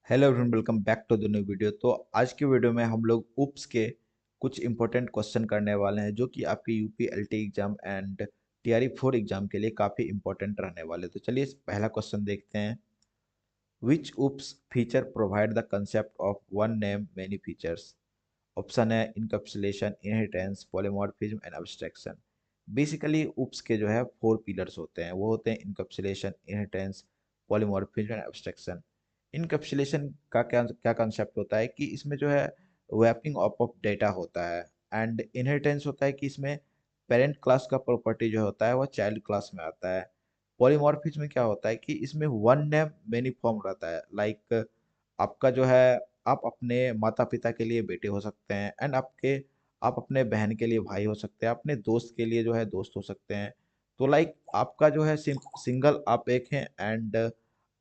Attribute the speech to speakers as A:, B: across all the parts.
A: Hello everyone, welcome back to the new video. तो आज की वीडियो में हम लोग उप्स के कुछ इंपॉर्टेंट क्वेश्चन करने वाले हैं जो कि आपके UP LT exam and TRE 4 exam के लिए काफ़ी इंपॉर्टेंट रहने वाले। तो चलिए पहला क्वेश्चन देखते हैं। Which OOPs feature provide the concept of one name many features? Option है encapsulation, inheritance, polymorphism and abstraction. Basically OOPs के जो है 4 पिलर्स होते हैं, वो होते हैं encapsulation, inheritance, polymorphism and abstraction. Encapsulation का क्या क्या कंसेप्ट होता है कि इसमें जो है वैपिंग ऑफ डेटा होता है। एंड इनहेरिटेंस होता है कि इसमें पेरेंट क्लास का प्रॉपर्टी जो होता है वह चाइल्ड क्लास में आता है। पॉलीमॉर्फिज्म में क्या होता है कि इसमें वन नेम मेनी फॉर्म रहता है। लाइक आपका जो है, आप अपने माता पिता के लिए बेटे हो सकते हैं, एंड आप अपने बहन के लिए भाई हो सकते हैं, अपने दोस्त के लिए जो है दोस्त हो सकते हैं। तो लाइक आपका जो है सिंगल आप एक हैं, एंड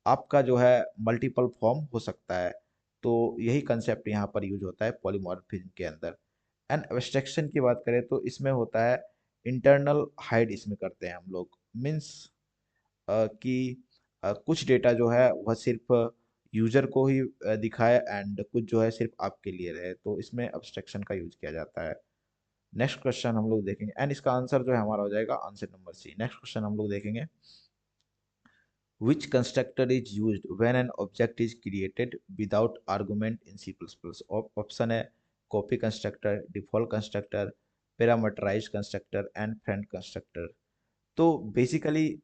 A: आपका जो है मल्टीपल फॉर्म हो सकता है। तो यही कंसेप्ट यहाँ पर यूज होता है पॉलीमॉर्फिज्म के अंदर। एंड एब्स्ट्रैक्शन की बात करें तो इसमें होता है इंटरनल हाइड इसमें करते हैं हम लोग। मीन्स कि कुछ डेटा जो है वह सिर्फ यूजर को ही दिखाए, एंड कुछ जो है सिर्फ आपके लिए रहे, तो इसमें अब्स्ट्रैक्शन का यूज किया जाता है। नेक्स्ट क्वेश्चन हम लोग देखेंगे, एंड इसका आंसर जो है हमारा हो जाएगा answer number C. Next question हम लोग देखेंगे। Which constructor is used when an object is created without argument in C++? Option है copy constructor, default constructor, parameterised constructor and friend constructor. तो बेसिकली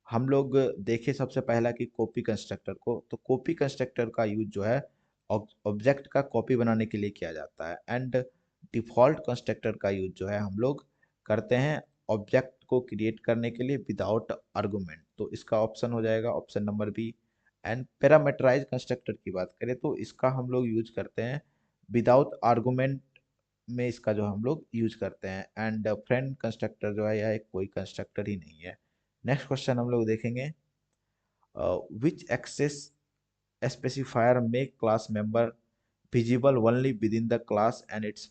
A: हम लोग देखें सबसे पहला कि कॉपी कंस्ट्रक्टर को, तो कॉपी कंस्ट्रक्टर का यूज जो है ऑब्जेक्ट का कॉपी बनाने के लिए किया जाता है। एंड डिफॉल्ट कंस्ट्रक्टर का यूज जो है हम लोग करते हैं ऑब्जेक्ट को क्रिएट करने के लिए विदाउट आर्गुमेंट। तो इसका ऑप्शन हो जाएगा option number B. And parameterize constructor की बात करें तो इसका हम लोग यूज करते हैं विदाउट आर्गुमेंट में, इसका जो हम लोग यूज करते हैं। एंड फ्रेंड कंस्ट्रक्टर जो है यह एक कोई कंस्ट्रक्टर ही नहीं है। नेक्स्ट क्वेश्चन हम लोग देखेंगे। विच access specifier make class member visible only within the class and its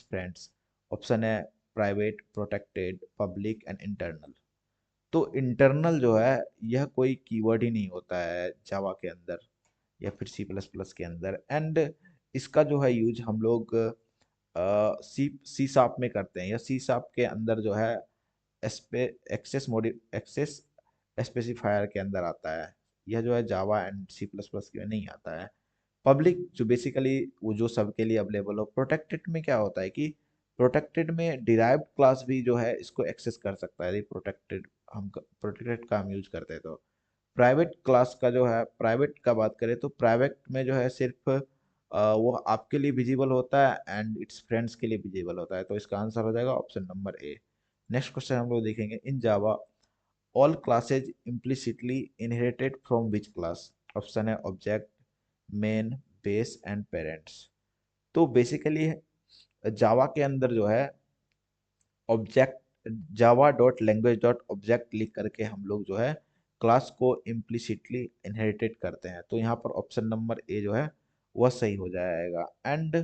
A: friends? Option है private, protected, public and internal. तो इंटरनल जो है यह कोई कीवर्ड ही नहीं होता है जावा के अंदर या फिर सी प्लस प्लस के अंदर। एंड इसका जो है यूज हम लोग सी सी शार्प में करते हैं, या सी शार्प के अंदर जो है एक्सेस स्पेसिफायर के अंदर आता है। यह जो है Java and C plus plus में नहीं आता है। पब्लिक जो बेसिकली वो जो सबके लिए अवेलेबल हो। प्रोटेक्टेड में क्या होता है कि प्रोटेक्टेड में डिराइव्ड क्लास भी जो है इसको एक्सेस कर सकता है। यदि प्रोटेक्टेड का हम यूज करते हैं तो। प्राइवेट क्लास का जो है, प्राइवेट का बात करें तो प्राइवेट में जो है सिर्फ वो आपके लिए विजिबल होता है एंड इट्स फ्रेंड्स के लिए विजिबल होता है। तो इसका आंसर हो जाएगा option number A. Next question हम लोग देखेंगे। In Java all classes implicitly inherited from which class? Option है object, main, base and parents. तो बेसिकली जावा के अंदर जो है object, Java dot language dot object लिख करके हम लोग जो है क्लास को इम्प्लिसिटली इनहेरिटेड करते हैं। तो यहाँ पर ऑप्शन नंबर ए जो है वह सही हो जाएगा। एंड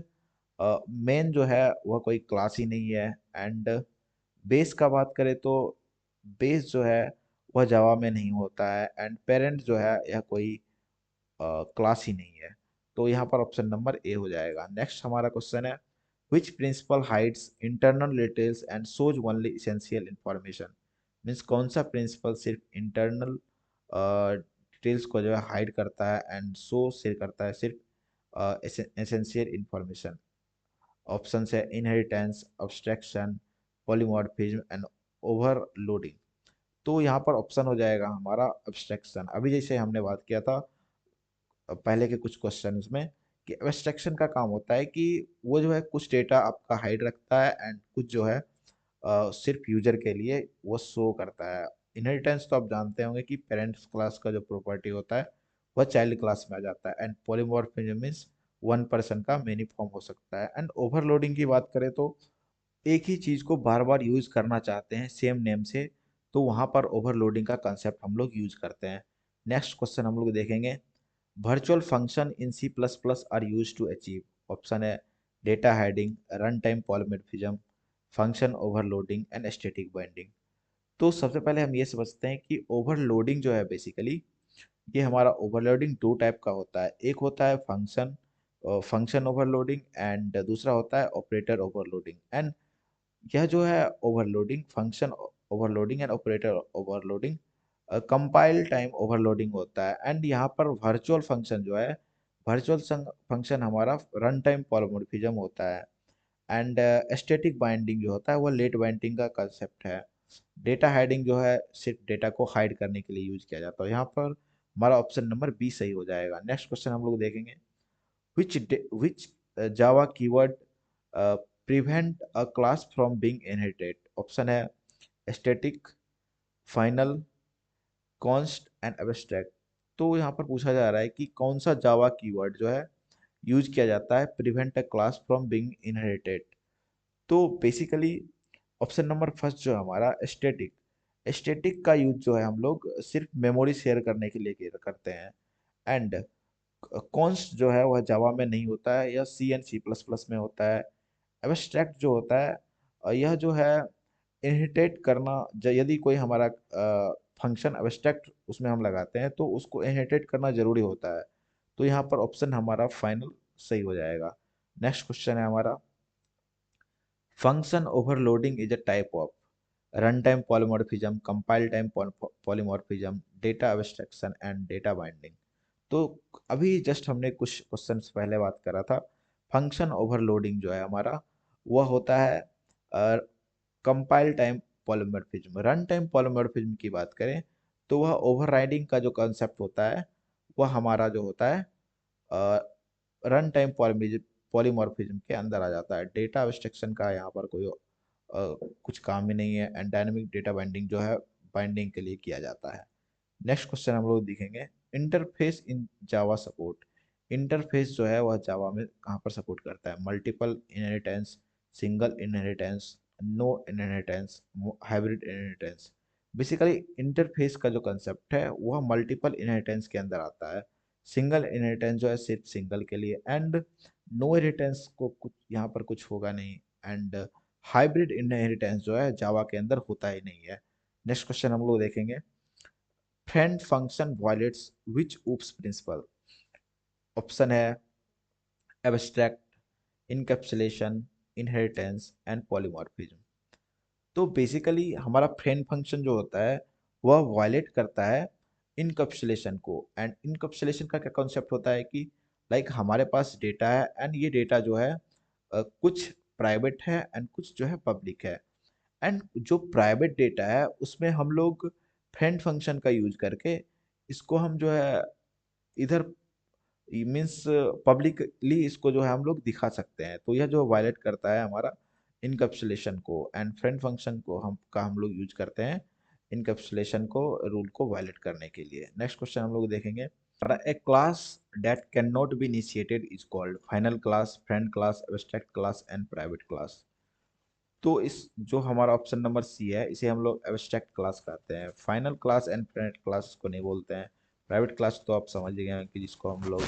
A: मेन जो है वह कोई क्लास ही नहीं है। एंड बेस का बात करें तो बेस जो है वह जावा में नहीं होता है। एंड पेरेंट जो है यह कोई क्लास ही नहीं है। तो यहाँ पर ऑप्शन नंबर ए हो जाएगा। नेक्स्ट हमारा क्वेश्चन है। Which principle hides internal details and shows only essential information? Means कौन सा प्रिंसिपल सिर्फ इंटरनल डिटेल्स को जो है हाइड करता है एंड शो से करता है सिर्फ एसेंशियल इंफॉर्मेशन? ऑप्शन है inheritance, abstraction, polymorphism and overloading. तो यहाँ पर ऑप्शन हो जाएगा हमारा अब्स्ट्रैक्शन। अभी जैसे हमने बात किया था पहले के कुछ क्वेश्चन में कि एब्स्ट्रैक्शन का काम होता है कि वो जो है कुछ डेटा आपका हाइड रखता है एंड कुछ जो है सिर्फ यूजर के लिए वो शो करता है। इनहेरिटेंस तो आप जानते होंगे कि पेरेंट्स क्लास का जो प्रॉपर्टी होता है वह चाइल्ड क्लास में आ जाता है। And polymorphism means one person का मेनी फॉर्म हो सकता है। एंड ओवरलोडिंग की बात करें तो एक ही चीज को बार बार यूज करना चाहते हैं सेम नेम से, तो वहां पर ओवरलोडिंग का कंसेप्ट हम लोग यूज करते हैं। नेक्स्ट क्वेश्चन हम लोग देखेंगे। Virtual function in C plus plus are used to achieve? Option है data heading, run time polymorphism, function overloading and static binding. तो सबसे पहले हम ये समझते हैं कि ओवरलोडिंग जो है बेसिकली ये हमारा ओवरलोडिंग दो टाइप का होता है, एक होता है फंक्शन ओवरलोडिंग एंड दूसरा होता है ऑपरेटर ओवरलोडिंग। एंड यह जो है overloading, function overloading and operator overloading compile time overloading होता है। एंड यहाँ पर वर्चुअल फंक्शन जो है, वर्चुअल फंक्शन हमारा रन टाइम पॉलीमॉर्फिज्म होता है। एंड स्टैटिक बाइंडिंग जो होता है वो लेट बाइंडिंग का कंसेप्ट है। डेटा हाइडिंग जो है सिर्फ डेटा को हाइड करने के लिए यूज किया जाता है। यहाँ पर हमारा ऑप्शन नंबर बी सही हो जाएगा। नेक्स्ट क्वेश्चन हम लोग देखेंगे, which Java keyword prevent a class from being inherited? Option है static, final, const and abstract। तो यहाँ पर पूछा जा रहा है कि कौन सा जावा कीवर्ड जो है यूज किया जाता है prevent a class from being inherited. तो बेसिकली ऑप्शन नंबर फर्स्ट जो है हमारा स्टैटिक, स्टैटिक का यूज जो है हम लोग सिर्फ मेमोरी शेयर करने के लिए करते हैं। एंड कॉन्स्ट जो है वह जावा में नहीं होता है, यह सी एंड सी प्लस प्लस में होता है। एब्स्ट्रैक्ट जो होता है यह जो है इनहेरिटेट करना, यदि कोई हमारा फंक्शन एब्स्ट्रैक्ट उसमें हम लगाते हैं तो उसको इनहेरिटेट करना जरूरी होता है। तो यहाँ पर ऑप्शन हमारा फाइनल सही हो जाएगा। नेक्स्ट क्वेश्चन है हमारा, function overloading is a type of run time polymorphism, compile time polymorphism, data abstraction and data binding. तो अभी जस्ट हमने कुछ क्वेश्चंस पहले बात करा था, फंक्शन ओवरलोडिंग जो है हमारा वह होता है compile time polymorphism. Run time polymorphism की बात करें तो वह ओवरराइडिंग का जो कंसेप्ट होता है वह हमारा जो होता है रन टाइम पॉलीमॉर्फिज्म के अंदर आ जाता है। डेटा एब्स्ट्रैक्शन का यहाँ पर कोई कुछ काम ही नहीं है। एंड डायनेमिक डेटा बाइंडिंग जो है बाइंडिंग के लिए किया जाता है। नेक्स्ट क्वेश्चन हम लोग देखेंगे, इंटरफेस इन जावा सपोर्ट। इंटरफेस जो है वह जावा में कहाँ पर सपोर्ट करता है? Multiple inheritance, single inheritance, no inheritance, hybrid inheritance. Basically interface का जो कंसेप्ट है वह मल्टीपल इनहेरिटेंस के अंदर आता है। सिंगल इनहेरिटेंस जो है सिर्फ सिंगल के लिए। एंड नो इनहेरिटेंस को कुछ यहाँ पर कुछ होगा नहीं। एंड हाइब्रिड इनहेरिटेंस जो है जावा के अंदर होता ही नहीं है। नेक्स्ट क्वेश्चन हम लोग देखेंगे, friend function violates which oops principle? Option है abstract, encapsulation, inheritance and polymorphism. तो बेसिकली हमारा फ्रेंड फंक्शन जो होता है वह वायलेट करता है इनकैप्सुलेशन को। एंड इनकैप्सुलेशन का क्या कॉन्सेप्ट होता है कि लाइक हमारे पास डेटा है एंड ये डेटा जो है कुछ प्राइवेट है एंड कुछ जो है पब्लिक है। एंड जो प्राइवेट डेटा है उसमें हम लोग फ्रेंड फंक्शन का यूज करके इसको हम जो है इधर मीन्स पब्लिकली इसको जो है हम लोग दिखा सकते हैं। तो यह जो वायलेट करता है हमारा इनकैप्सुलेशन को। एंड फ्रेंड फंक्शन को हम लोग यूज करते हैं इनकैप्सुलेशन को, रूल को वायलेट करने के लिए। नेक्स्ट क्वेश्चन हम लोग देखेंगे, a class that can not be initiated is called final class, friend class, abstract class and private class. तो इस जो हमारा ऑप्शन नंबर सी है इसे हम लोग एब्स्ट्रैक्ट क्लास कहते हैं। Final class and friend class को नहीं बोलते हैं। प्राइवेट क्लास तो आप समझ गए हैं कि जिसको हम लोग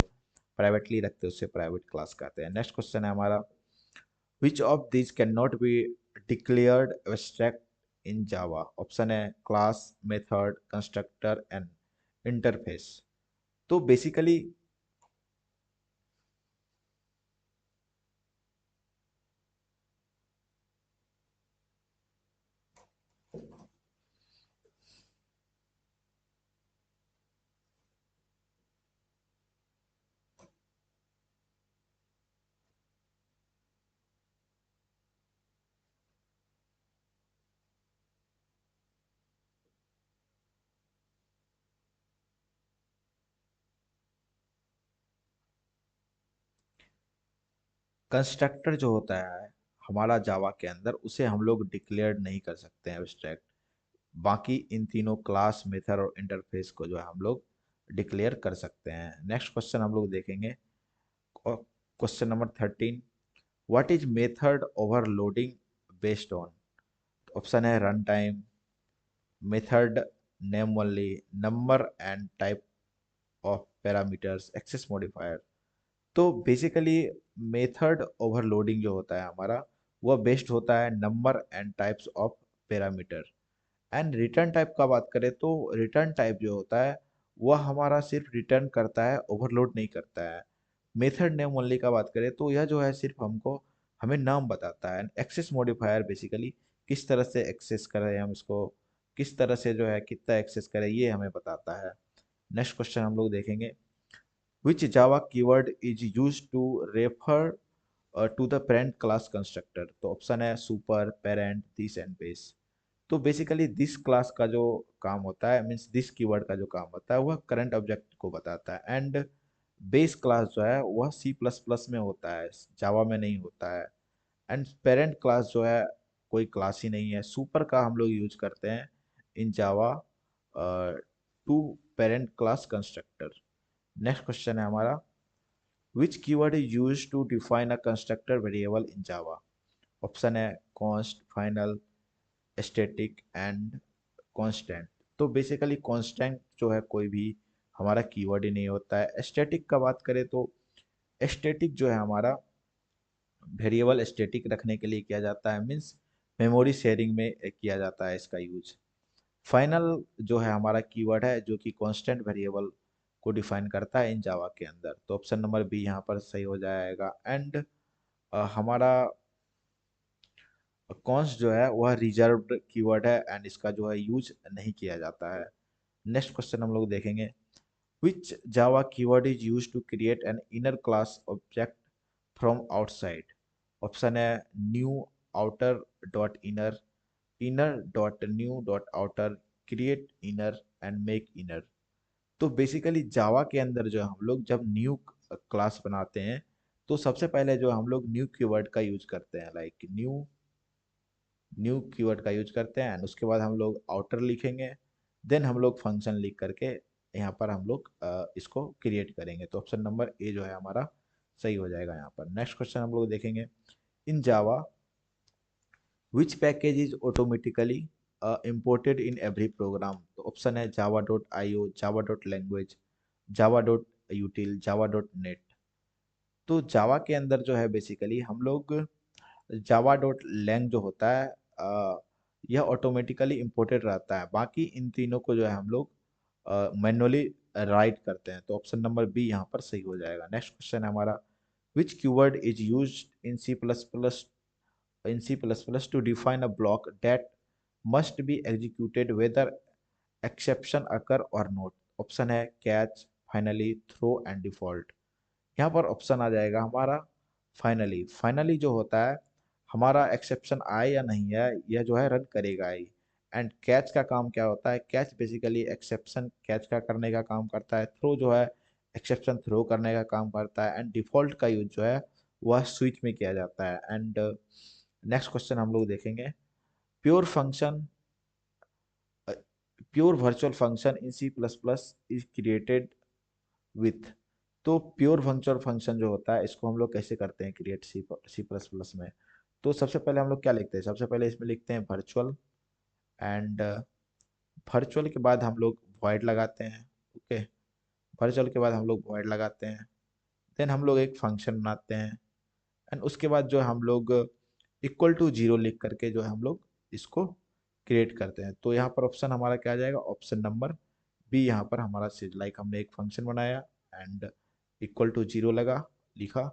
A: प्राइवेटली रखते हैं उसे प्राइवेट क्लास कहते हैं। नेक्स्ट क्वेश्चन है हमारा, which of this can not be declared abstract in Java? Option है class, method, constructor and interface. तो बेसिकली कंस्ट्रक्टर जो होता है हमारा जावा के अंदर उसे हम लोग डिक्लेयर नहीं कर सकते हैं एब्स्ट्रैक्ट। बाकी इन तीनों क्लास, मेथड और इंटरफेस को जो है हम लोग डिक्लेयर कर सकते हैं। नेक्स्ट क्वेश्चन हम लोग देखेंगे, question number 13, what is method overloading based on? Option है run time, method name only, number and type of parameters, access modifier. तो बेसिकली मेथड ओवरलोडिंग जो होता है हमारा वह बेस्ड होता है number and types of parameter. And return type का बात करें तो रिटर्न टाइप जो होता है वह हमारा सिर्फ रिटर्न करता है, ओवरलोड नहीं करता है। मेथड नेम ओनली का बात करें तो यह जो है सिर्फ हमको हमें नाम बताता है। एक्सेस मॉडिफायर बेसिकली किस तरह से एक्सेस करें हम इसको, किस तरह से जो है कितना एक्सेस करें, ये हमें बताता है। नेक्स्ट क्वेश्चन हम लोग देखेंगे, which Java keyword is use to refer to the parent class constructor. तो ऑप्शन है super, parent, this and base. तो बेसिकली दिस क्लास का जो काम होता है, मीन्स दिस कीवर्ड का जो काम होता है वह करंट ऑब्जेक्ट को बताता है। एंड बेस क्लास जो है वह सी प्लस प्लस में होता है, जावा में नहीं होता है। एंड पेरेंट क्लास जो है कोई क्लास ही नहीं है। सुपर का हम लोग यूज करते हैं in Java to parent class constructor. Next question है हमारा, which keyword is use to define a constructor variable in Java. Option है const, final, static and constant. तो बेसिकली कांस्टेंट जो है कोई भी हमारा कीवर्ड ही नहीं होता है। स्टैटिक का बात करें तो स्टैटिक जो है हमारा वेरिएबल स्टैटिक रखने के लिए किया जाता है, मीन्स मेमोरी शेयरिंग में किया जाता है इसका यूज। फाइनल जो है हमारा कीवर्ड है जो कि कांस्टेंट वेरिएबल को डिफाइन करता है इन जावा के अंदर। तो ऑप्शन नंबर बी यहाँ पर सही हो जाएगा। एंड हमारा कॉन्स जो है वह रिजर्व्ड कीवर्ड है एंड इसका जो है यूज नहीं किया जाता है। नेक्स्ट क्वेश्चन हम लोग देखेंगे, which java keyword is used to create an inner class object from outside। Option है new, outer dot inner, inner dot new dot outer, create inner and make inner। तो basically Java के अंदर जो हम लोग जब न्यू क्लास बनाते हैं तो सबसे पहले जो हम लोग न्यू कीवर्ड का यूज करते हैं, लाइक न्यू कीवर्ड का यूज करते हैं। उसके बाद हम लोग आउटर लिखेंगे, देन हम लोग फंक्शन लिख करके यहाँ पर हम लोग इसको क्रिएट करेंगे। तो ऑप्शन नंबर ए जो है हमारा सही हो जाएगा यहाँ पर। नेक्स्ट क्वेश्चन हम लोग देखेंगे, in Java which package is automatically imported in every program. तो ऑप्शन है Java dot I O, Java dot language, Java dot util, Java dot net. तो जावा के अंदर जो है बेसिकली हम लोग जावा डॉट लैंग जो होता है यह ऑटोमेटिकली इंपोर्टेड रहता है। बाकी इन तीनों को जो है हम लोग मैनुअली राइट करते हैं। तो ऑप्शन नंबर बी यहाँ पर सही हो जाएगा। नेक्स्ट क्वेश्चन है हमारा, which keyword is use in C plus plus to define a block that must be executed whether exception occur और नोट। ऑप्शन है catch, finally, throw and default. यहाँ पर ऑप्शन आ जाएगा हमारा फाइनली। फाइनली जो होता है हमारा एक्सेप्शन आए या नहीं आए यह जो है रन करेगा ही। एंड कैच का काम क्या होता है, कैच बेसिकली एक्सेप्शन कैच का करने का काम करता है। थ्रो जो है एक्सेप्शन थ्रो करने का काम करता है। एंड डिफॉल्ट का यूज जो है वह स्विच में किया जाता है। एंड नेक्स्ट क्वेश्चन हम लोग देखेंगे, pure function pure virtual function in C plus plus is created with. तो प्योर वर्चुअल फंक्शन जो होता है इसको हम लोग कैसे करते हैं क्रिएट सी प्लस प्लस में। तो सबसे पहले हम लोग क्या लिखते हैं, सबसे पहले इसमें लिखते हैं वर्चुअल। एंड वर्चुअल के बाद हम लोग वॉइड लगाते हैं। ओके, वर्चुअल के बाद हम लोग वॉइड लगाते हैं, देन हम लोग एक फंक्शन बनाते हैं। एंड उसके बाद जो हम लोग इक्वल टू जीरो लिख करके जो है हम लोग इसको क्रिएट करते हैं। तो यहाँ पर ऑप्शन हमारा क्या आ जाएगा, ऑप्शन नंबर बी यहाँ पर हमारा लाइक हमने एक फंक्शन बनाया एंड इक्वल टू जीरो लगा लिखा।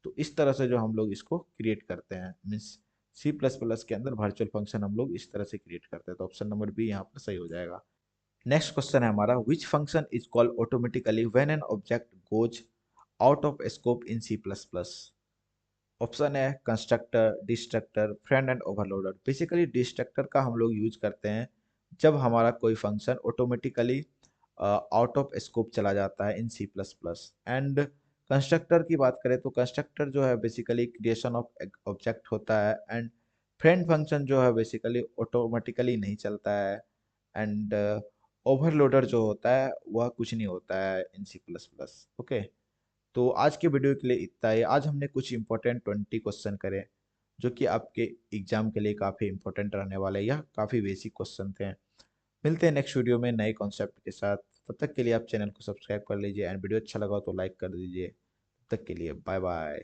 A: तो इस तरह से जो हम लोग इसको क्रिएट करते हैं, मीन्स सी प्लस प्लस के अंदर वर्चुअल फंक्शन हम लोग इस तरह से क्रिएट करते हैं। तो ऑप्शन नंबर बी यहाँ पर सही हो जाएगा। नेक्स्ट क्वेश्चन है हमारा, which function is called automatically when an object goes out of scope in C plus plus. Option है constructor, destructor, friend and overloader. Basically destructor का हम लोग यूज करते हैं जब हमारा कोई function automatically out of scope चला जाता है in C plus plus. And constructor की बात करें तो कंस्ट्रक्टर जो है बेसिकली क्रिएशन ऑफ ऑब्जेक्ट होता है। एंड फ्रेंड फंक्शन जो है बेसिकली ऑटोमेटिकली नहीं चलता है। एंड ओवरलोडर जो होता है वह कुछ नहीं होता है in C plus plus. Okay, तो आज के वीडियो के लिए इतना ही। आज हमने कुछ इंपॉर्टेंट 20 क्वेश्चन करे जो कि आपके एग्जाम के लिए काफ़ी इंपॉर्टेंट रहने वाले हैं। यह काफ़ी बेसिक क्वेश्चन थे। मिलते हैं नेक्स्ट वीडियो में नए कॉन्सेप्ट के साथ। तब तक के लिए आप चैनल को सब्सक्राइब कर लीजिए एंड वीडियो अच्छा लगा तो लाइक कर दीजिए। तब तक के लिए बाय बाय।